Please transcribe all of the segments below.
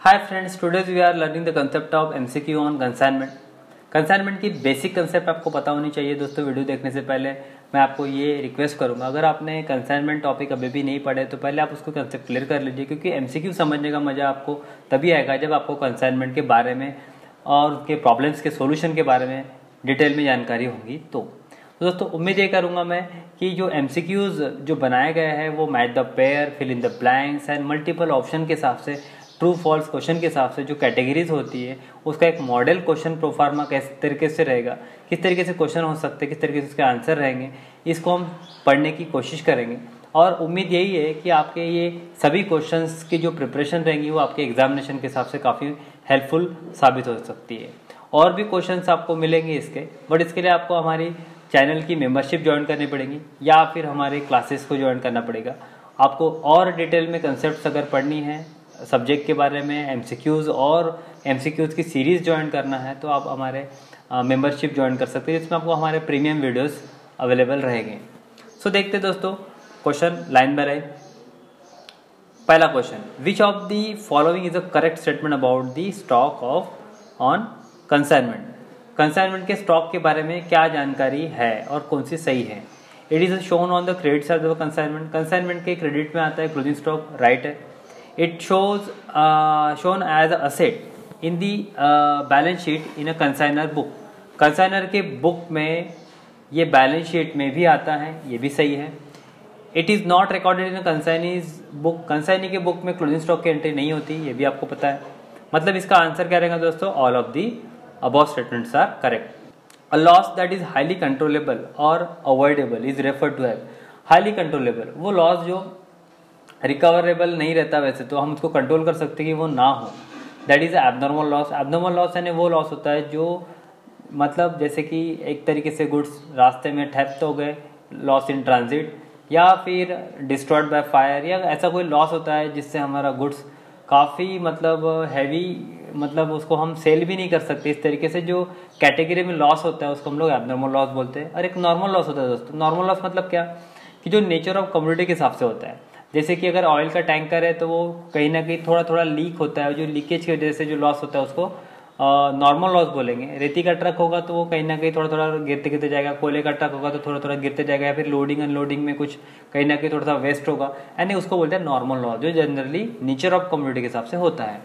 Hi friends, today we are learning the concept of MCQ on consignment. Consignment की basic concept आपको पता होनी चाहिए दोस्तों। वीडियो देखने से पहले मैं आपको ये रिक्वेस्ट करूंगा, अगर आपने कंसाइनमेंट टॉपिक अभी भी नहीं पढ़े तो पहले आप उसको कंसेप्ट क्लियर कर लीजिए, क्योंकि एमसीक्यू समझने का मजा आपको तभी आएगा जब आपको कंसाइनमेंट के बारे में और उसके प्रॉब्लम्स के सोल्यूशन के बारे में डिटेल में जानकारी होगी। तो दोस्तों उम्मीद ये करूंगा मैं कि जो एमसीक्यूज जो बनाए गए हैं वो match the pair, fill in the blanks and multiple option के हिसाब से, ट्रू फॉल्स क्वेश्चन के हिसाब से जो कैटेगरीज होती है उसका एक मॉडल क्वेश्चन प्रोफार्मा किस तरीके से रहेगा, किस तरीके से क्वेश्चन हो सकते हैं, किस तरीके से उसके आंसर रहेंगे, इसको हम पढ़ने की कोशिश करेंगे। और उम्मीद यही है कि आपके ये सभी क्वेश्चंस की जो प्रिपरेशन रहेंगी वो आपके एग्जामिनेशन के हिसाब से काफ़ी हेल्पफुल साबित हो सकती है। और भी क्वेश्चंस आपको मिलेंगे इसके, बट इसके लिए आपको हमारी चैनल की मेंबरशिप ज्वाइन करनी पड़ेगी या फिर हमारे क्लासेस को ज्वाइन करना पड़ेगा। आपको और डिटेल में कंसेप्ट अगर पढ़नी है सब्जेक्ट के बारे में, एमसीक्यूज़ और एमसीक्यूज़ की सीरीज़ ज्वाइन करना है तो आप हमारे मेंबरशिप ज्वाइन कर सकते हैं, जिसमें आपको हमारे प्रीमियम वीडियोस अवेलेबल रहेंगे। सो देखते हैं दोस्तों क्वेश्चन लाइन बाय लाइन। पहला question, which of the following is a correct statement about the stock of on consignment. Consignment के स्टॉक के बारे में क्या जानकारी है और कौन सी सही है। It is shown on the credit side of consignment. Consignment के क्रेडिट में आता है क्लोजिंग स्टॉक, राइट है। It shows shown as asset in the balance sheet in a consignor book. Consignor के बुक में ये बैलेंस शीट में भी आता है, ये भी सही है। It is not recorded in a consignee's book. Consignee के बुक में क्लोजिंग स्टॉक की एंट्री नहीं होती, ये भी आपको पता है। मतलब इसका आंसर क्या रहेगा दोस्तों, all of the above statements are correct. A loss that is highly controllable और avoidable is referred to have. Highly controllable वो लॉस जो रिकवरेबल नहीं रहता, वैसे तो हम उसको कंट्रोल कर सकते कि वो ना हो, that is abnormal loss. Abnormal loss यानी वो लॉस होता है जो मतलब जैसे कि एक तरीके से गुड्स रास्ते में ठेफ्ट हो गए, लॉस इन ट्रांजिट, या फिर डिस्ट्रॉयड बाय फायर, या ऐसा कोई लॉस होता है जिससे हमारा गुड्स काफ़ी मतलब हैवी, मतलब उसको हम सेल भी नहीं कर सकते। इस तरीके से जो कैटेगरी में लॉस होता है उसको हम लोग एबनॉर्मल लॉस बोलते हैं। और एक नॉर्मल लॉस होता है दोस्तों। नॉर्मल लॉस मतलब क्या, कि जो नेचर ऑफ कम्युनिटी के हिसाब से होता है। जैसे कि अगर ऑयल का टैंकर है तो वो कहीं ना कहीं थोड़ा थोड़ा लीक होता है, जो लीकेज की वजह से जो लॉस होता है उसको नॉर्मल लॉस बोलेंगे। रेती का ट्रक होगा तो वो कहीं ना कहीं थोड़ा थोड़ा गिरते गिरते जाएगा, कोयले का ट्रक होगा तो थोड़ा थोड़ा गिरते जाएगा, या फिर लोडिंग अनलोडिंग में कुछ कहीं ना कहीं थोड़ा सा वेस्ट होगा, यानी उसको बोलते हैं नॉर्मल लॉस, जो जनरली नेचर ऑफ कम्युनिटी के हिसाब से होता है।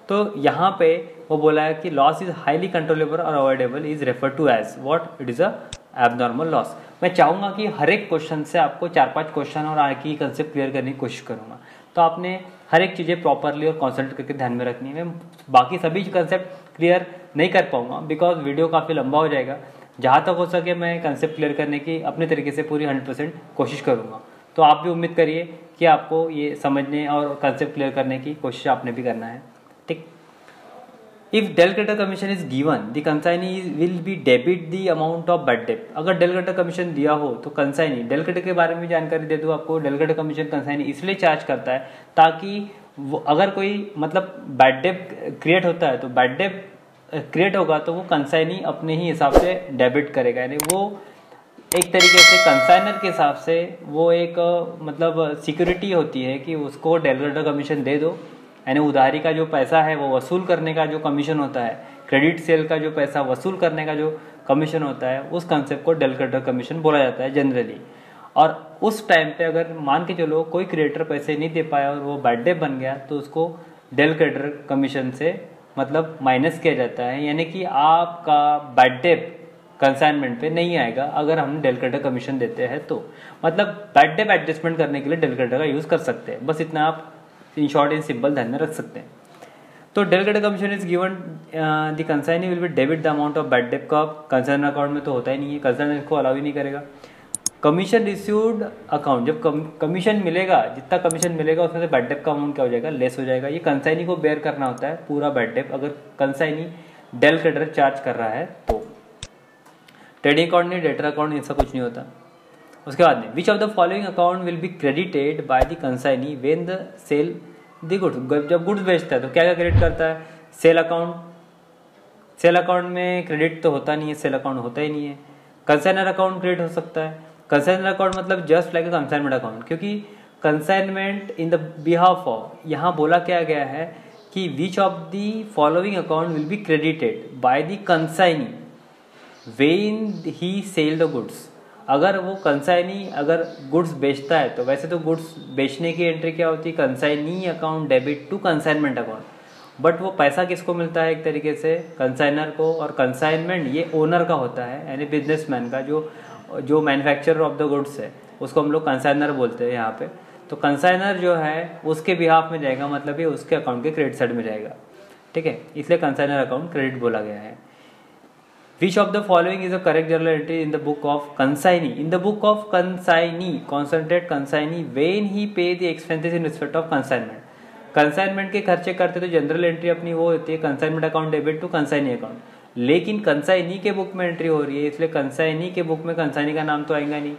तो यहाँ पे वो बोला है कि लॉस इज हाईली कंट्रोलेबल और avoidable is refer to as what, it is a abnormal loss. मैं चाहूँगा कि हर एक क्वेश्चन से आपको 4-5 क्वेश्चन और आगे की कंसेप्ट क्लियर करने की कोशिश करूँगा, तो आपने हर एक चीज़ें प्रॉपरली और कॉन्सेंट्रेट करके ध्यान में रखनी है। मैं बाकी सभी कंसेप्ट क्लियर नहीं कर पाऊँगा बिकॉज वीडियो काफ़ी लंबा हो जाएगा। जहाँ तक हो सके मैं कंसेप्ट क्लियर करने की अपने तरीके से पूरी 100% कोशिश करूँगा। तो आप भी उम्मीद करिए कि आपको ये समझने और कंसेप्ट क्लियर करने की कोशिश आपने भी करना है, ठीक। If del creditor commission is given, the consignee will be debit the amount of bad debt। अगर del creditor commission दिया हो तो कंसाइनी, del creditor के बारे में जानकारी दे दूँ आपको। del creditor commission कंसाइनी इसलिए चार्ज करता है ताकि वो अगर कोई मतलब बैड डेट क्रिएट होता है तो बैड डेट क्रिएट होगा तो वो कंसाइनी अपने ही हिसाब से डेबिट करेगा, यानी वो एक तरीके से कंसाइनर के हिसाब से वो एक मतलब सिक्योरिटी होती है कि उसको del creditor कमीशन दे दो, यानी उधारी का जो पैसा है वो वसूल करने का जो कमीशन होता है, क्रेडिट सेल का जो पैसा वसूल करने का जो कमीशन होता है, उस कंसेप्ट को del creditor कमीशन बोला जाता है जनरली। और उस टाइम पे अगर मान के चलो कोई क्रिएटर पैसे नहीं दे पाया और वो बैड डेट बन गया तो उसको del creditor कमीशन से मतलब माइनस किया जाता है, यानी कि आपका बैड डेट कंसाइनमेंट पे नहीं आएगा अगर हम del creditor कमीशन देते हैं तो। मतलब बैड डेट एडजस्टमेंट करने के लिए del creditor का यूज़ कर सकते हैं, बस इतना आप इन शॉर्ट एंड सिंपल ध्यान में रख सकते हैं। तो del creditor commission is given the consignee will be debit the amount of bad debt का कंसाइनर अकाउंट में तो होता ही नहीं है, कंसाइनर इसको अलाउ ही नहीं करेगा। कमीशन रिसीव्ड अकाउंट, जब कमीशन मिलेगा, जितना कमीशन मिलेगा उसमें से बैड डेट का अमाउंट क्या हो जाएगा, लेस हो जाएगा। ये कंसाइनी को बेयर करना होता है पूरा बैड डेट, अगर कंसाइनी del creditor चार्ज कर रहा है तो। ट्रेडिंग अकाउंट नहीं, डेटर अकाउंट, ऐसा कुछ नहीं होता। उसके बाद में which of the following account will be credited by the consignee when the sell the goods. जब गुड्स बेचता है तो क्या क्या क्रेडिट करता है, सेल अकाउंट। सेल अकाउंट में क्रेडिट तो होता नहीं है, सेल अकाउंट होता ही नहीं है। कंसाइनर अकाउंट क्रेडिट हो सकता है। कंसाइनर अकाउंट मतलब just like a consignment account, क्योंकि consignment in the behalf of, यहाँ बोला क्या गया है कि which of the following account will be credited by the consignee when he sell the goods. अगर वो कंसाइनी अगर गुड्स बेचता है तो वैसे तो गुड्स बेचने की एंट्री क्या होती है, consignee account debit to consignment account, but वो पैसा किसको मिलता है, एक तरीके से कंसाइनर को। और कंसाइनमेंट ये ओनर का होता है, यानी बिजनेसमैन का, जो मैन्युफैक्चरर ऑफ द गुड्स है उसको हम लोग कंसाइनर बोलते हैं यहाँ पे। तो कंसाइनर जो है उसके बिहाफ में जाएगा, मतलब ये उसके अकाउंट के क्रेडिट साइड में जाएगा, ठीक है, इसलिए कंसाइनर अकाउंट क्रेडिट बोला गया है। Which of the following is a correct journal entry in the book of consignee? In the book of consignee, concentrate consignee when he pay the expenses in respect of consignment. Consignment के खर्चे करते तो general entry अपनी वो होती है consignment account debit to consignee account, लेकिन consignee के बुक में एंट्री हो रही है, इसलिए कंसाइनी के बुक में कंसाइनी का नाम तो आएगा नहीं,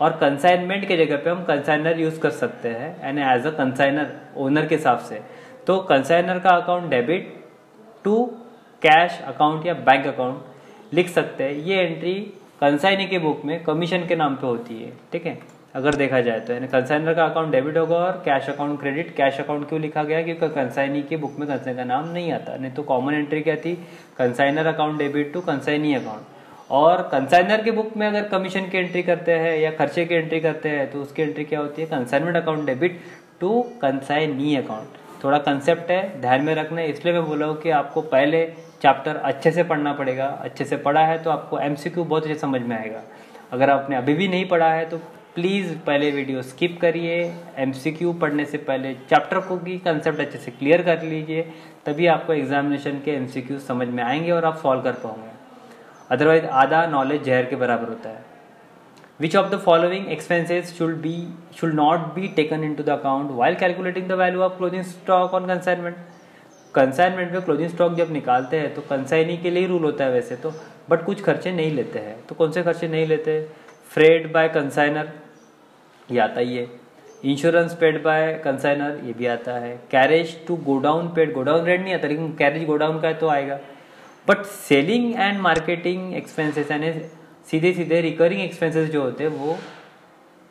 और कंसाइनमेंट के जगह पे हम कंसाइनर यूज कर सकते हैं, यानी एज अ कंसाइनर ओनर के हिसाब से। तो कंसाइनर का account debit to cash account या बैंक अकाउंट लिख सकते हैं। ये एंट्री कंसाइनी के बुक में कमीशन के नाम पे होती है, ठीक है, अगर देखा जाए तो, यानी कंसाइनर का अकाउंट डेबिट होगा और cash account credit. Cash account क्यों लिखा गया, क्योंकि कंसाइनी के बुक में कंसाइनर का नाम नहीं आता, नहीं तो कॉमन एंट्री क्या थी, consignor account debit to consignee account. और कंसाइनर के बुक में अगर कमीशन की एंट्री करते हैं या खर्चे की एंट्री करते हैं तो उसकी एंट्री क्या होती है, consignment account debit to consignee account. थोड़ा कंसेप्ट है, ध्यान में रखना है, इसलिए मैं बोला हूँ कि आपको पहले चैप्टर अच्छे से पढ़ना पड़ेगा। अच्छे से पढ़ा है तो आपको एमसीक्यू बहुत अच्छे समझ में आएगा। अगर आपने अभी भी नहीं पढ़ा है तो प्लीज़ पहले वीडियो स्किप करिए, एमसीक्यू पढ़ने से पहले चैप्टर को की कंसेप्ट अच्छे से क्लियर कर लीजिए, तभी आपको एग्जामिनेशन के एमसीक्यू समझ में आएंगे और आप सॉल्व कर पाओगे। अदरवाइज आधा नॉलेज जहर के बराबर होता है। Which of the following expenses should not be taken into the account while calculating the value of closing stock on consignment? Consignment में क्लोजिंग स्टॉक जब निकालते हैं तो कंसाइनी के लिए रूल होता है वैसे तो, बट कुछ खर्चे नहीं लेते हैं। तो कौन से खर्चे नहीं लेते, फ्रेड बाय कंसाइनर ये आता ही है, इंश्योरेंस पेड बाय कंसाइनर ये भी आता है, carriage to godown paid, godown rate नहीं आता लेकिन कैरेज गोडाउन का तो आएगा, but selling and marketing expenses यानी सीधे सीधे रिकरिंग एक्सपेंसेस जो होते हैं वो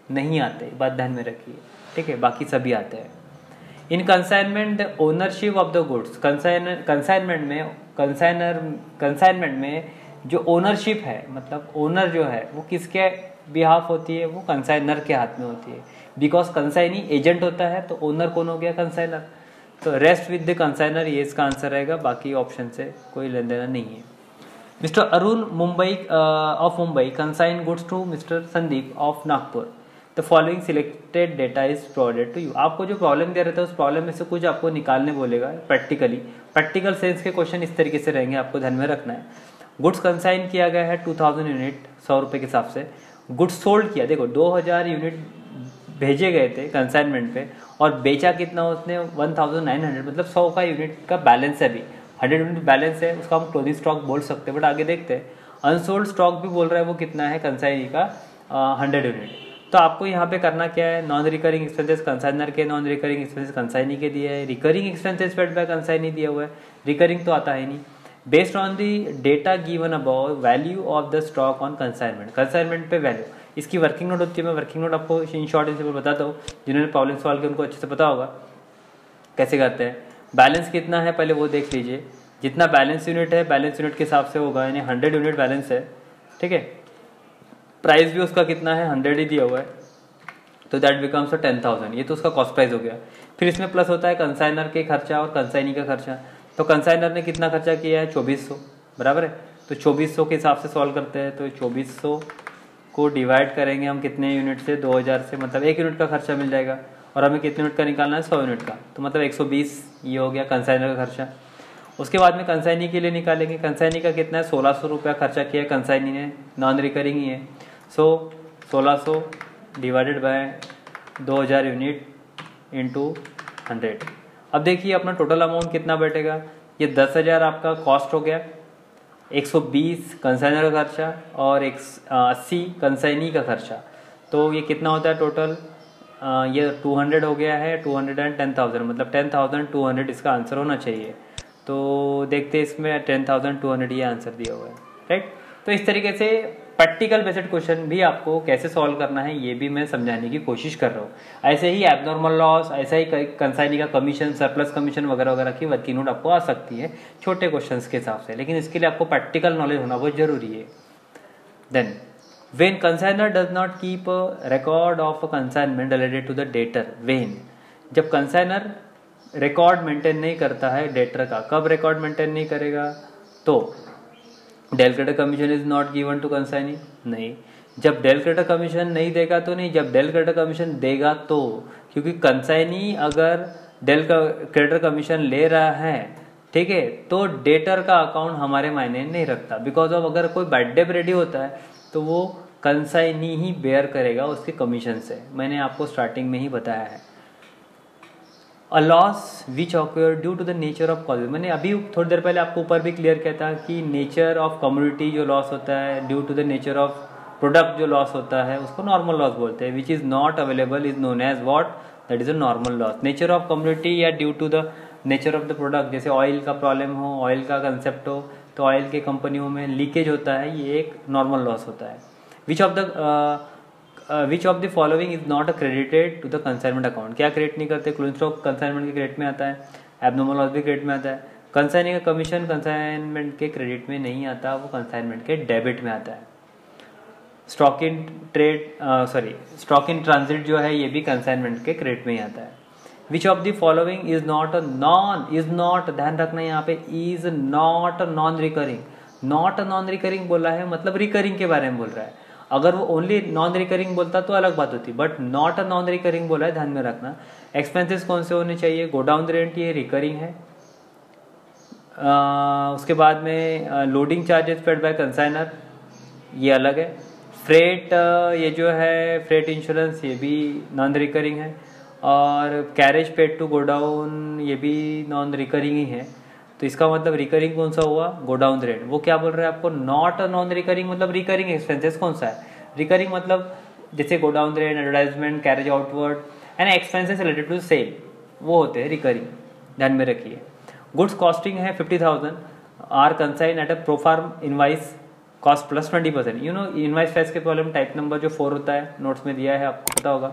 नहीं आते, बात ध्यान में रखिए, ठीक है, बाकी सभी आते हैं। In consignment the ownership of the goods, consignment में जो ओनरशिप है, मतलब ओनर जो है वो किसके बिहाफ होती है, वो कंसाइनर के हाथ में होती है, बिकॉज कंसाइनी एजेंट होता है तो ओनर कौन हो गया, कंसाइनर। तो रेस्ट विद द कंसाइनर ये इसका आंसर रहेगा, बाकी ऑप्शन से कोई लेन देना नहीं है। Mister Arun of Mumbai consign goods to mister Sandeep of Nagpur, the following selected data is provided to you. आपको जो प्रॉब्लम दे रहे थे उस प्रॉब्लम में से कुछ आपको निकालने बोलेगा प्रैक्टिकल सेंस के क्वेश्चन इस तरीके से रहेंगे, आपको ध्यान में रखना है। गुड्स कंसाइन किया गया है 2000 यूनिट 100 रुपये के हिसाब से, गुड्स सोल्ड किया, देखो 2000 यूनिट भेजे गए थे कंसाइनमेंट पे और बेचा कितना उसने 1900, मतलब 100 का यूनिट का बैलेंस है, अभी 100 यूनिट बैलेंस है, उसका हम क्लोजिंग स्टॉक बोल सकते हैं, बट आगे देखते हैं। अनसोल्ड स्टॉक भी बोल रहा है वो कितना है कंसाइनी का 100 यूनिट। तो आपको यहाँ पे करना क्या है, नॉन रिकरिंग एक्सपेंसेस कंसाइनर के, नॉन रिकरिंग एक्सपेंसेस कंसाइनी के दिए है, recurring expenses paid by consignee दिया हुआ है, रिकरिंग तो आता है नहीं। Based on the data given about value of the stock on consignment, consignment पे वैल्यू, इसकी वर्किंग नोट होती है, मैं वर्किंग नोट आपको इन शॉर्ट इन बताता हूँ, जिन्होंने प्रॉब्लम सॉल्व किया उनको अच्छे से पता होगा कैसे करते हैं। बैलेंस कितना है पहले वो देख लीजिए, जितना बैलेंस यूनिट है बैलेंस यूनिट के हिसाब से होगा, यानी 100 यूनिट बैलेंस है, ठीक है, प्राइस भी उसका कितना है 100 ही दिया हुआ है, तो दैट बिकम्स 10,000, ये तो उसका कॉस्ट प्राइस हो गया। फिर इसमें प्लस होता है कंसाइनर के खर्चा और कंसाइनी का खर्चा, तो कंसाइनर ने कितना खर्चा किया है 2400, बराबर है, तो 2400 के हिसाब से सॉल्व करते हैं, तो 2400 को डिवाइड करेंगे हम कितने यूनिट से, 2000 से, मतलब 1 यूनिट का खर्चा मिल जाएगा, और हमें कितने यूनिट का निकालना है 100 यूनिट का, तो मतलब 120 ये हो गया कंसाइनर का खर्चा। उसके बाद में कंसाइनी के लिए निकालेंगे, कंसाइनी का कितना है 1600 रुपया खर्चा किया है कंसाइनी ने, नॉन रिकरिंग ही है, सो 1600 डिवाइडेड बाय 2000 यूनिट इंटू 100। अब देखिए अपना टोटल अमाउंट कितना बैठेगा, ये 10,000 आपका कॉस्ट हो गया, 120 कंसाइनर का खर्चा और 80 कंसाइनी का खर्चा, तो ये कितना होता है टोटल, ये 200 हो गया है, 200 एंड 10,000, मतलब 10,200 इसका आंसर होना चाहिए। तो देखते हैं इसमें 10,200 ये आंसर दिया हुआ है, राइट। तो इस तरीके से प्रैक्टिकल बेस्ड क्वेश्चन भी आपको कैसे सॉल्व करना है ये भी मैं समझाने की कोशिश कर रहा हूँ। ऐसे ही एबनॉर्मल लॉस, ऐसा ही कंसाइनी का कमीशन, सरप्लस कमीशन वगैरह वगैरह की वर्किंग नोट आपको आ सकती है छोटे क्वेश्चंस के हिसाब से, लेकिन इसके लिए आपको प्रैक्टिकल नॉलेज होना बहुत जरूरी है। Then when consignor does not keep record of consignment related to the debtor, when जब कंसाइनर रिकॉर्ड मेंटेन नहीं करता है डेटर का, कब रिकॉर्ड मेंटेन नहीं करेगा? तो del creditor commission is not given to consignee, नहीं। जब डेल क्रेडिटर कमीशन नहीं देगा तो नहीं, जब डेल क्रेडिटर कमीशन देगा तो, क्योंकि कंसाइनी अगर डेल क्रेडिटर कमीशन ले रहा है, ठीक है, तो डेटर का अकाउंट हमारे मायने नहीं रखता। बिकॉज ऑफ अगर कोई बैड डेट रेडी होता है तो वो कंसाइनी ही बेयर करेगा उसके कमीशन से, मैंने आपको स्टार्टिंग में ही बताया है। A loss which occur due to the nature of causes, मैंने अभी थोड़ी देर पहले आपको ऊपर भी क्लियर किया था कि नेचर ऑफ कम्युनिटी जो लॉस होता है, due to the nature of product जो लॉस होता है उसको नॉर्मल लॉस बोलते हैं। Which is not available is known as what, that is a normal loss. Nature of community या due to the nature of the product, जैसे oil का problem हो, ऑयल का कंसेप्ट हो, तो ऑयल के कंपनियों में लीकेज होता है, ये एक नॉर्मल लॉस होता है। Which of the following is not credited to the consignment account, क्या क्रेडिट नहीं करते? क्लोजिंग स्टॉक कंसाइनमेंट के क्रेडिट में आता है, एबनॉर्मल लॉस भी क्रेडिट में आता है। कंसाइनिंग का कमीशन कंसाइनमेंट के क्रेडिट में नहीं आता, वो कंसाइनमेंट के डेबिट में आता है। स्टॉक इन ट्रांजिट जो है ये भी कंसाइनमेंट के क्रेडिट में ही आता है। Which of the following is not ध्यान रखना यहाँ पे, is not non recurring, not non recurring बोला है मतलब रिकरिंग के बारे में बोल रहा है। अगर वो ओनली नॉन रिकरिंग बोलता तो अलग बात होती, बट नॉट नॉन रिकरिंग बोला है, ध्यान में रखना। एक्सपेंसेस कौन से होने चाहिए? गो डाउन रेंट, ये रिकरिंग है। उसके बाद में loading charges paid by consignor, ये अलग है। फ्रेट ये जो है फ्रेट इंश्योरेंस, ये भी नॉन रिकरिंग है। और कैरेज पेड टू गोडाउन, ये भी नॉन रिकरिंग ही है। तो इसका मतलब रिकरिंग कौन सा हुआ? Godown rate. वो क्या बोल रहे हैं आपको? नॉट नॉन रिकरिंग मतलब रिकरिंग एक्सपेंसेस कौन सा है? रिकरिंग मतलब जैसे godown rate, advertisement, carriage outward and expenses related to sale, वो होते हैं रिकरिंग, ध्यान में रखिए। गुड्स कॉस्टिंग है 50,000 are consigned at a proforma invoice cost plus 20%। You know invoice price के प्रॉब्लम टाइप नंबर जो 4 होता है, नोट्स में दिया है, आपको पता होगा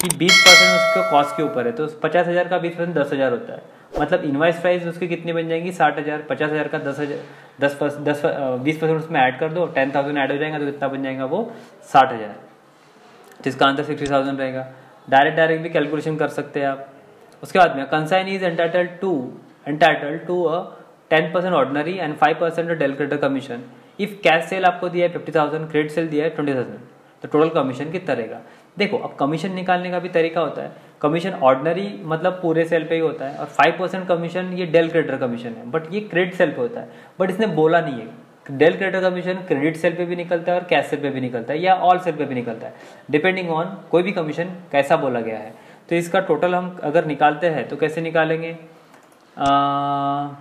कि 20% उसके कॉस्ट के ऊपर है, तो 50,000 का 20% 10,000 होता है। मतलब इनवाइस प्राइस उसकी कितनी बन जाएंगी? 60,000। 50,000 का 20% उसमें ऐड कर दो, 10,000 ऐड हो जाएगा तो कितना बन जाएगा? वो 60,000। जिसका आंसर 60,000 रहेगा। डायरेक्ट भी कैलकुलेशन कर सकते हैं आप। उसके बाद में consign is entitled to a 10% ordinary and 5% del creditor commission. If cash sale आपको दिया है 50,000, क्रेडिट सेल दिया है 20,000, तो टोटल कमीशन कितना रहेगा? देखो, अब कमीशन निकालने का भी तरीका होता है। कमीशन ऑर्डिनरी मतलब पूरे सेल पे ही होता है, और 5% कमीशन ये डेल क्रेडिटर कमीशन है, बट ये क्रेडिट सेल पे होता है। बट इसने बोला नहीं है, del creditor commission credit sale पे भी निकलता है और कैश सेल पे भी निकलता है, या ऑल सेल पे भी निकलता है, डिपेंडिंग ऑन कोई भी कमीशन कैसा बोला गया है। तो इसका टोटल हम अगर निकालते हैं तो कैसे निकालेंगे?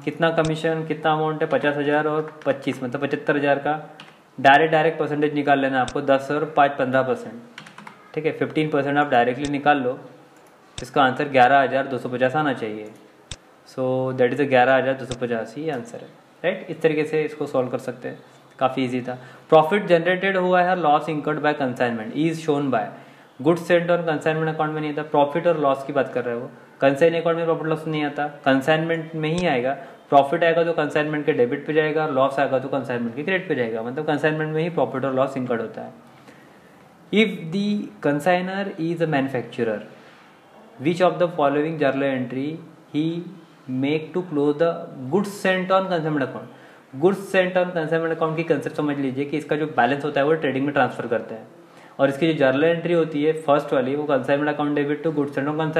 कितना कमीशन, कितना अमाउंट है? 50,000 और 25 मतलब 75,000 का डायरेक्ट परसेंटेज निकाल लेना आपको, 10 और 5 15%, ठीक है। 15% आप डायरेक्टली निकाल लो, इसका आंसर 11,250 आना चाहिए। So that is 11,250 he answer है, राइट। इस तरीके से इसको सॉल्व कर सकते हैं, काफ़ी इजी था। प्रॉफिट जनरेटेड हुआ है, loss incurred by consignment is shown by. Goods sent on consignment account में नहीं आता, प्रॉफिट और लॉस की बात कर रहे हो। कंसाइन अकाउंट में प्रॉफिट लॉस नहीं आता, कंसाइनमेंट में ही आएगा। प्रॉफिट आएगा तो कंसाइनमेंट के डेबिट पे जाएगा, लॉस आएगा तो कंसाइनमेंट के क्रेडिट पे जाएगा, मतलब कंसाइनमेंट में ही प्रॉफिट और लॉस इंकर्ड होता है। If the consignor is a manufacturer, which of the following journal entry he make to close the goods sent on consignment account? Goods sent on consignment account की concept समझ लीजिए कि इसका जो balance होता है वो ट्रेडिंग में ट्रांसफर करते हैं, और इसकी जो जर्नल एंट्री होती है फर्स्ट वाली, वो consignment account debit to goods sent on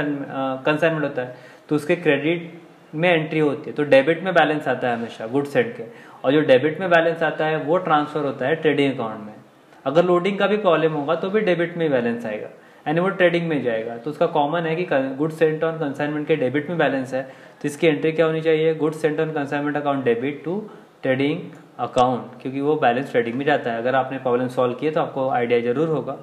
consignment होता है, तो उसके क्रेडिट में एंट्री होती है, तो डेबिट में बैलेंस आता है हमेशा गुड्स सेंट के, और जो डेबिट में बैलेंस आता है वो ट्रांसफर होता है ट्रेडिंग अकाउंट में। अगर लोडिंग का भी प्रॉब्लम होगा तो भी डेबिट में बैलेंस आएगा, यानी वो ट्रेडिंग में जाएगा। तो उसका कॉमन है कि गुड्स सेंट ऑन कंसाइनमेंट के डेबिट में बैलेंस है, तो इसकी एंट्री क्या होनी चाहिए? Goods sent on consignment account debit to trading account, क्योंकि वो बैलेंस ट्रेडिंग में जाता है। अगर आपने प्रॉब्लम सॉल्व किए तो आपको आइडिया जरूर होगा।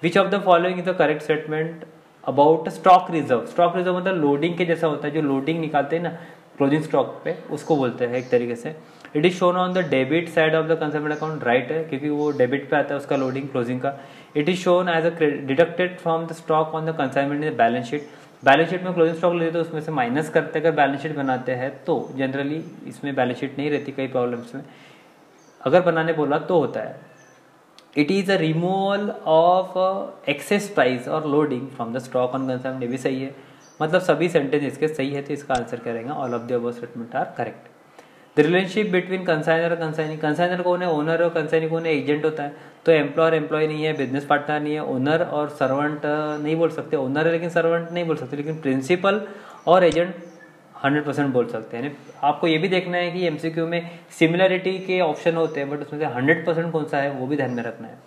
विच of the following is the correct statement about stock reserve? Stock reserve मतलब लोडिंग के जैसा होता है, जो लोडिंग निकालते हैं ना, क्लोजिंग स्टॉक पे, उसको बोलते हैं एक तरीके से। It is shown on the debit side of the consignment account, right है, क्योंकि वो डेबिट पे आता है उसका लोडिंग क्लोजिंग का। It is shown as a deducted from the stock on the consignment in balance sheet. Balance sheet में closing stock लेते तो उसमें से माइनस करते अगर बैलेंस शीट बनाते हैं तो जनरली इसमें बैलेंस शीट नहीं रहती कई प्रॉब्लम्स में, अगर बनाने बोला तो होता है। It is a removal of excess price और loading from the stock on consignment, ये भी सही है। मतलब सभी सेंटेंस इसके सही है, तो इसका आंसर क्या रहेगा, all of the above statement are correct. The relationship between consignor और कंसाइनी, कंसाइनर कौन है, ओनर, और कंसाइनी कौन है, एजेंट होता है। तो एम्प्लॉयर एम्प्लॉय नहीं है, बिजनेस पार्टनर नहीं है, ओनर और सर्वेंट नहीं बोल सकते, ओनर है लेकिन सर्वेंट नहीं बोल सकते, लेकिन प्रिंसिपल और एजेंट 100% बोल सकते हैं। आपको ये भी देखना है कि एमसीक्यू में सिमिलरिटी के ऑप्शन होते हैं, बट उसमें से 100% कौन सा है वो भी ध्यान में रखना है।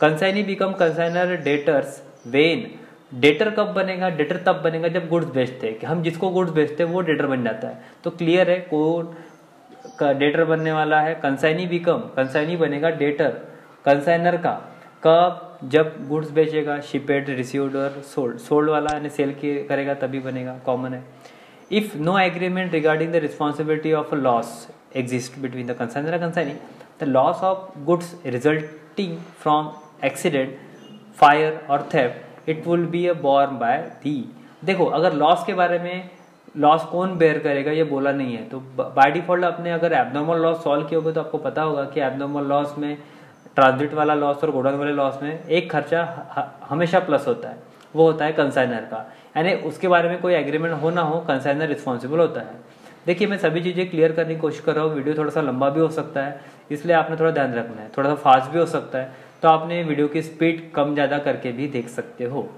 Consignee become consignor debtors when, debtor कब बनेगा, डेटर तब बनेगा जब गुड्स बेचते हैं, कि हम जिसको गुड्स बेचते हैं वो डेटर बन जाता है। तो क्लियर है कौन डेटर बनने वाला है, कंसाइनी बिकम, कंसाइनी बनेगा डेटर कंसाइनर का कब, जब गुड्स बेचेगा, शिपेड, रिसीव्ड और सोल्ड, सोल्ड वाला यानी सेल करेगा तभी बनेगा, कॉमन है। If no agreement regarding the responsibility of a loss exist between the consignor and consignee, the loss of goods resulting from accident, fire और theft, it will be borne by the. देखो अगर loss के बारे में, loss कौन bear करेगा ये बोला नहीं है, तो बाय डिफॉल्ट अपने अगर एबनॉर्मल लॉस सॉल्व किए होगे तो आपको पता होगा कि एबनॉर्मल लॉस में ट्रांजिट वाला लॉस और गोडाउन वाले लॉस में एक खर्चा हमेशा प्लस होता है, वो होता है कंसाइनर का, यानी उसके बारे में कोई एग्रीमेंट हो ना हो कंसाइनर रिस्पॉन्सिबल होता है। देखिए मैं सभी चीज़ें क्लियर करने की कोशिश कर रहा हूँ, वीडियो थोड़ा सा लंबा भी हो सकता है, इसलिए आपने थोड़ा ध्यान रखना है, थोड़ा सा फास्ट भी हो सकता है, तो आपने वीडियो की स्पीड कम ज़्यादा करके भी देख सकते हो।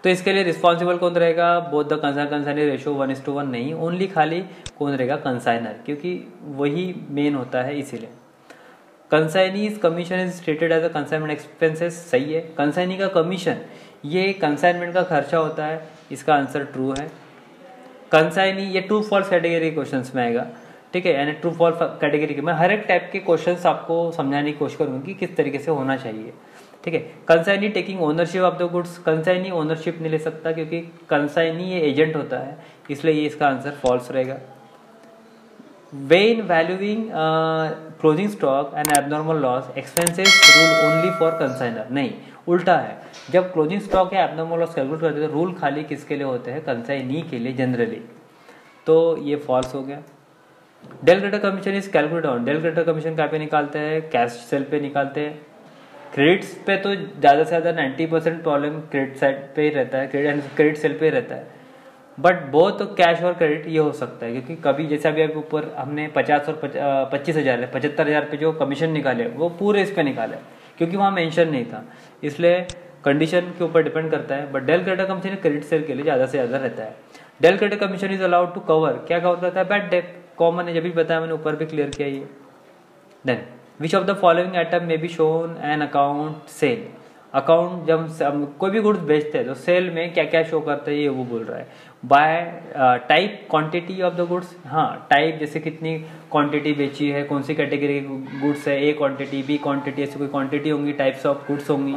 तो इसके लिए रिस्पॉन्सिबल कौन रहेगा, बोथ द कंसाइनी रेशो 1:1 नहीं, ओनली खाली कौन रहेगा, कंसाइनर, क्योंकि वही मेन होता है इसीलिए। Consignee's commission is stated as a consignment expenses, सही है। कंसाइनी का कमीशन ये कंसाइनमेंट का खर्चा होता है, इसका आंसर ट्रू है। कंसाइनी ये ट्रू फॉल्स कैटेगरी क्वेश्चंस में आएगा, ठीक है, यानी ट्रू फॉल्स कैटेगरी के मैं हर एक टाइप के क्वेश्चंस आपको समझाने की कोशिश करूंगा कि किस तरीके से होना चाहिए, ठीक है। Consignee taking ownership of the goods, consignee ownership नहीं ले सकता क्योंकि कंसाइनी ये एजेंट होता है, इसलिए ये इसका आंसर फॉल्स रहेगा। When valuing closing stock and abnormal loss expenses rule only for consignor, नहीं उल्टा है, जब क्लोजिंग स्टॉक या एबनॉर्मल लॉस कैलकुलेट करते हैं तो रूल खाली किसके लिए होते हैं, कंसाइनी के लिए जनरली, तो ये फॉल्स हो गया। Del creditor commission is calculate on, del creditor commission कहाँ पे निकालते हैं, कैश सेल पे निकालते हैं। क्रेडिट्स पे तो ज़्यादा से ज़्यादा 90% प्रॉब्लम क्रेडिट साइड पे ही रहता है, क्रेडिट सेल पे ही रहता है, बट बहुत तो कैश और क्रेडिट ये हो सकता है, क्योंकि कभी जैसे अभी ऊपर हमने 50 और 25,000 75,000 पे जो कमीशन निकाले वो पूरे इस पे निकाले, क्योंकि वहाँ मेंशन नहीं था, इसलिए कंडीशन के ऊपर डिपेंड करता है। But del creditor commission credit sale के लिए ज़्यादा से ज़्यादा रहता है। Del creditor commission is allowed to cover, क्या कवर करता है, बैड डेट, कॉमन है, जब भी बताया मैंने ऊपर भी क्लियर किया ये। Then which of the following item may be shown in account sale, account जब हम कोई भी गुड्स बेचते हैं तो सेल में क्या क्या शो करते हैं ये वो बोल रहा है। Bye type quantity of the goods, हाँ टाइप जैसे कितनी क्वांटिटी बेची है, कौन सी कैटेगरी की गुड्स है, ए क्वांटिटी बी क्वांटिटी, ऐसी कोई क्वांटिटी होंगी, टाइप्स ऑफ गुड्स होंगी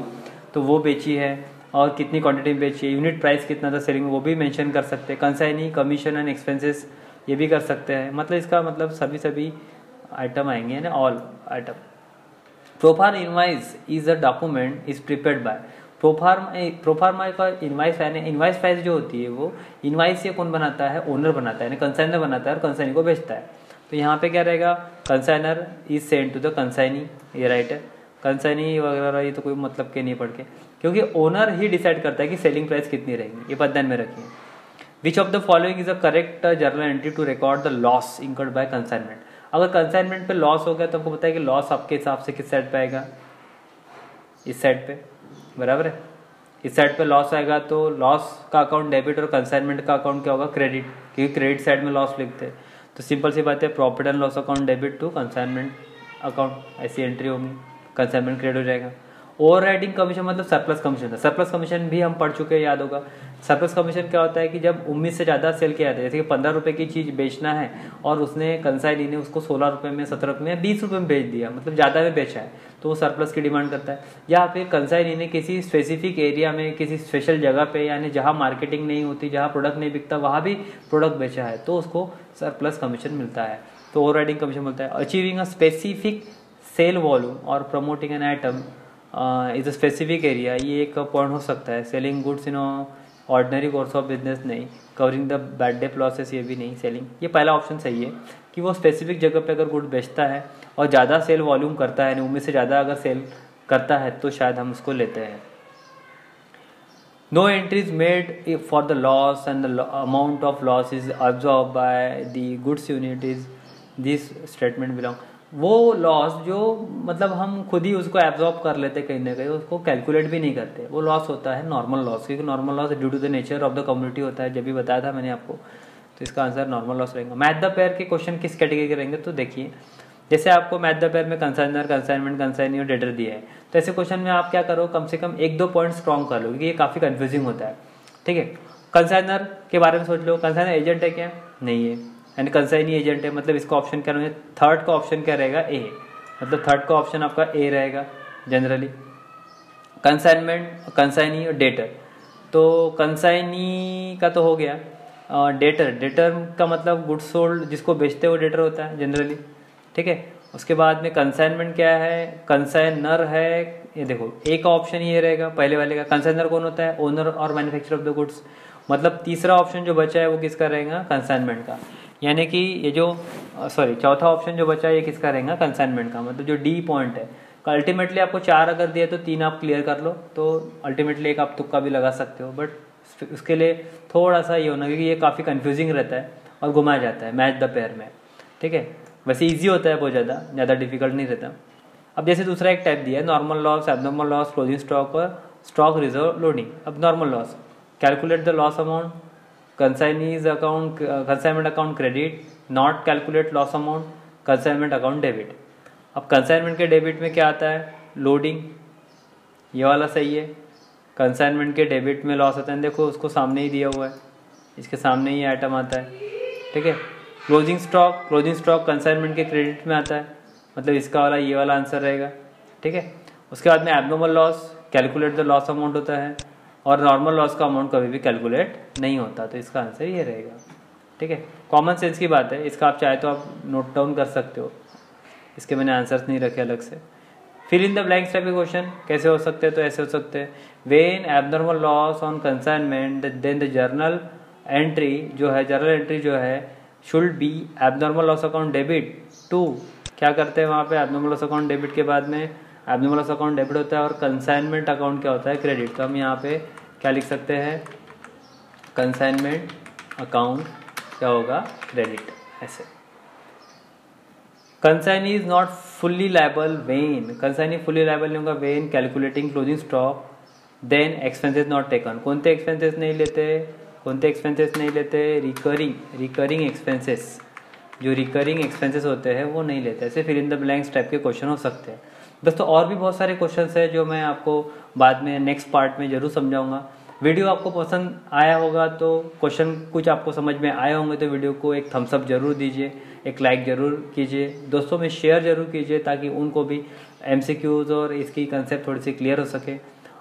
तो वो बेची है, और कितनी क्वांटिटी में बेची है, यूनिट प्राइस कितना था सेलिंग वो भी मेंशन कर सकते हैं। कंसाइनी कमीशन एंड एक्सपेंसेस ये भी कर सकते हैं, मतलब इसका मतलब सभी आइटम आएंगे, यानी all item. Proforma invoice is a document is prepared by, proforma का इनवाइस यानी इनवाइस प्राइस जो होती है वो इनवाइस ये कौन बनाता है, ओनर बनाता है, यानी कंसाइनर बनाता है और कंसाइनी को बेचता है। तो यहाँ पे क्या रहेगा, consignor is send to the consignee, ये राइट है। कंसाइनी वगैरह ये तो कोई मतलब के नहीं पढ़ के, क्योंकि ओनर ही डिसाइड करता है कि सेलिंग प्राइस कितनी रहेगी, ये बात ध्यान में रखिए। Which of the following is a correct journal entry to record the loss incurred by consignment, अगर कंसाइनमेंट पे लॉस हो गया तो आपको पता है कि लॉस आपके हिसाब से किस साइड पे आएगा, इस साइड पे, बराबर है। इस साइड पे लॉस आएगा तो लॉस का अकाउंट डेबिट और कंसाइनमेंट का अकाउंट क्या होगा, क्रेडिट, क्योंकि क्रेडिट साइड में लॉस लिखते हैं। तो सिंपल सी बात है, profit and loss account debit to consignment account, ऐसी एंट्री होगी, कंसाइनमेंट क्रेडिट हो जाएगा। ओवर राइडिंग कमीशन मतलब सरप्लस कमीशन था। सरप्लस कमीशन भी हम पढ़ चुके हैं, याद होगा। सरप्लस कमीशन क्या होता है कि जब उम्मीद से ज़्यादा सेल किया जाता है, जैसे कि 15 रुपये की चीज़ बेचना है और उसने कंसाइनी ने उसको 16 रुपये में, 17 रुपये में, 20 रुपये में बेच दिया, मतलब ज़्यादा में बेचा है, तो वो सरप्लस की डिमांड करता है। या फिर कंसाइनी ने किसी स्पेसिफिक एरिया में, किसी स्पेशल जगह पे, यानी जहाँ मार्केटिंग नहीं होती, जहाँ प्रोडक्ट नहीं बिकता, वहाँ भी प्रोडक्ट बेचा है, तो उसको सरप्लस कमीशन मिलता है, तो ओवर राइडिंग कमीशन मिलता है। Achieving a specific sale volume और promoting an item is a specific area, ये एक पॉइंट हो सकता है। Selling goods in ordinary course of business नहीं, covering the bad debt losses ये भी नहीं। सेलिंग, ये पहला ऑप्शन सही है कि वो स्पेसिफिक जगह पे अगर गुड बेचता है और ज़्यादा सेल वॉल्यूम करता है, उम्मीद से ज़्यादा अगर सेल करता है, तो शायद हम उसको लेते हैं। No entries made for the loss and the amount of loss is absorb by the goods unit is this statement belong. वो लॉस जो मतलब हम खुद ही उसको एब्जॉर्ब कर लेते कहीं ना कहीं, उसको कैलकुलेट भी नहीं करते, वो लॉस होता है नॉर्मल लॉस, क्योंकि normal loss due to the nature of the community होता है, जब भी बताया था मैंने आपको, तो इसका आंसर नॉर्मल लॉस रहेगा। मैथ द पेयर के क्वेश्चन किस कैटेगरी के रहेंगे, तो देखिए जैसे आपको मैथ द पेयर में कंसाइनर, कंसाइनमेंट, कंसाइनी और डेटर दिया है, तो ऐसे क्वेश्चन में आप क्या करो, कम से कम 1-2 पॉइंट स्ट्रॉन्ग कर लो, क्योंकि ये काफ़ी कन्फ्यूजिंग होता है। ठीक है, कंसाइनर के बारे में सोच लो, कंसाइनर एजेंट है क्या, नहीं है, एंड कंसाइनी एजेंट है, मतलब इसका ऑप्शन क्या रहेगा, थर्ड का ऑप्शन क्या रहेगा, ए, मतलब थर्ड का ऑप्शन आपका ए रहेगा जनरली। कंसाइनमेंट, कंसाइनी और डेटर, तो कंसाइनी का तो हो गया। डेटर, डेटर का मतलब गुड्स सोल्ड, जिसको बेचते हो डेटर होता है जनरली। ठीक है, उसके बाद में कंसाइनमेंट क्या है, कंसाइनर है, ये देखो ए का ऑप्शन ये रहेगा पहले वाले का। कंसाइनर कौन होता है, ओनर और मैन्युफैक्चरर ऑफ द गुड्स, मतलब तीसरा ऑप्शन जो बचा है वो किसका रहेगा, कंसाइनमेंट का, यानी कि ये जो चौथा ऑप्शन जो बचा है ये किसका रहेगा, कंसाइनमेंट का, मतलब जो डी पॉइंट है। अल्टीमेटली आपको 4 अगर दिए तो 3 आप क्लियर कर लो, तो अल्टीमेटली एक आप तुक्का भी लगा सकते हो, बट उसके लिए थोड़ा सा ये होना, क्योंकि ये काफ़ी कंफ्यूजिंग रहता है और घुमाया जाता है मैच द पेयर में। ठीक है, वैसे ईजी होता है, बहुत ज़्यादा डिफिकल्ट नहीं रहता। अब जैसे दूसरा एक टाइप दिया है, normal loss, abnormal loss, closing stock और स्टॉक रिजर्व लोडिंग। अब normal loss, calculate the loss amount, consignee's account, consignment account credit, not calculate loss amount, consignment account debit. अब कंसाइनमेंट के डेबिट में क्या आता है, लोडिंग, ये वाला सही है। कंसाइनमेंट के डेबिट में लॉस आता है, देखो उसको सामने ही दिया हुआ है, इसके सामने ही आइटम आता है। ठीक है, closing stock, closing stock consignment के क्रेडिट में आता है, मतलब इसका वाला ये वाला आंसर रहेगा। ठीक है, उसके बाद में abnormal loss, calculate the loss amount होता है, और नॉर्मल लॉस का अमाउंट कभी भी कैलकुलेट नहीं होता, तो इसका आंसर ये रहेगा। ठीक है, कॉमन सेंस की बात है, इसका आप चाहे तो आप नोट डाउन कर सकते हो, इसके मैंने आंसर्स नहीं रखे अलग से। Fill in the blanks type के क्वेश्चन कैसे हो सकते हैं, तो ऐसे हो सकते हैं, when abnormal loss on consignment then the journal entry जो है, जर्नल एंट्री जो है should be abnormal loss account debit to, क्या करते हैं वहाँ पे, एबनॉर्मल लॉस अकाउंट डेबिट के बाद में एबनॉर्मल लॉस अकाउंट डेबिट होता है और कंसाइनमेंट अकाउंट क्या होता है, क्रेडिट। तो हम यहाँ पे क्या लिख सकते हैं, कंसाइनमेंट अकाउंट क्या होगा, क्रेडिट, ऐसे। Consignee is not fully liable when, consignee fully liable नहीं होगा when calculating closing stock then expenses not taken. कौनते एक्सपेंसेस नहीं लेते, कौनते एक्सपेंसेस नहीं लेते, रिकरिंग एक्सपेंसेस, जो रिकरिंग एक्सपेंसेस होते हैं वो नहीं लेते। ऐसे fill in the blanks type के क्वेश्चन हो सकते हैं दोस्तों। और भी बहुत सारे क्वेश्चंस हैं जो मैं आपको बाद में नेक्स्ट पार्ट में जरूर समझाऊंगा। वीडियो आपको पसंद आया होगा तो क्वेश्चन कुछ आपको समझ में आए होंगे तो वीडियो को एक थम्स अप जरूर दीजिए, एक लाइक जरूर कीजिए, दोस्तों में शेयर जरूर कीजिए ताकि उनको भी एमसीक्यूज और इसकी कंसेप्ट थोड़ी सी क्लियर हो सके।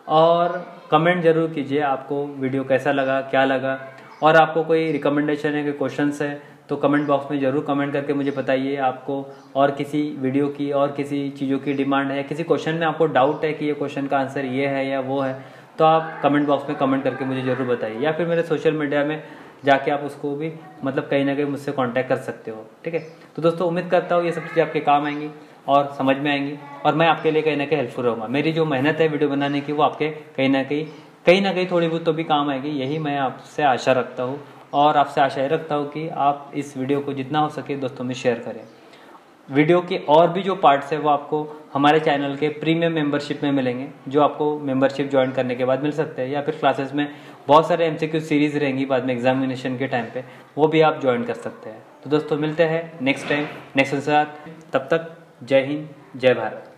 और कमेंट जरूर कीजिए आपको वीडियो कैसा लगा, क्या लगा, और आपको कोई रिकमेंडेशन है, कोई क्वेश्चंस है तो कमेंट बॉक्स में ज़रूर कमेंट करके मुझे बताइए। आपको और किसी वीडियो की और किसी चीज़ों की डिमांड है, किसी क्वेश्चन में आपको डाउट है कि ये क्वेश्चन का आंसर ये है या वो है, तो आप कमेंट बॉक्स में कमेंट करके मुझे ज़रूर बताइए, या फिर मेरे सोशल मीडिया में जाके आप उसको भी मतलब कहीं ना कहीं मुझसे कांटेक्ट कर सकते हो। ठीक है, तो दोस्तों उम्मीद करता हूँ ये सब चीज़ें आपके काम आएंगी और समझ में आएंगी और मैं आपके लिए कहीं ना कहीं हेल्पफुल रहूँगा। मेरी जो मेहनत है वीडियो बनाने की वो आपके कहीं ना कहीं थोड़ी बहुत तो भी काम आएगी, यही मैं आपसे आशा रखता हूँ। और आपसे आशा ये रखता हूँ कि आप इस वीडियो को जितना हो सके दोस्तों में शेयर करें। वीडियो के और भी जो पार्ट्स है वो आपको हमारे चैनल के प्रीमियम मेंबरशिप में मिलेंगे, जो आपको मेंबरशिप ज्वाइन करने के बाद मिल सकते हैं, या फिर क्लासेस में बहुत सारे एमसीक्यू सीरीज रहेंगी बाद में एग्जामिनेशन के टाइम पे, वो भी आप ज्वाइन कर सकते हैं। तो दोस्तों मिलते हैं नेक्स्ट टाइम नेक्स्ट के साथ, तब तक जय हिंद जय भारत।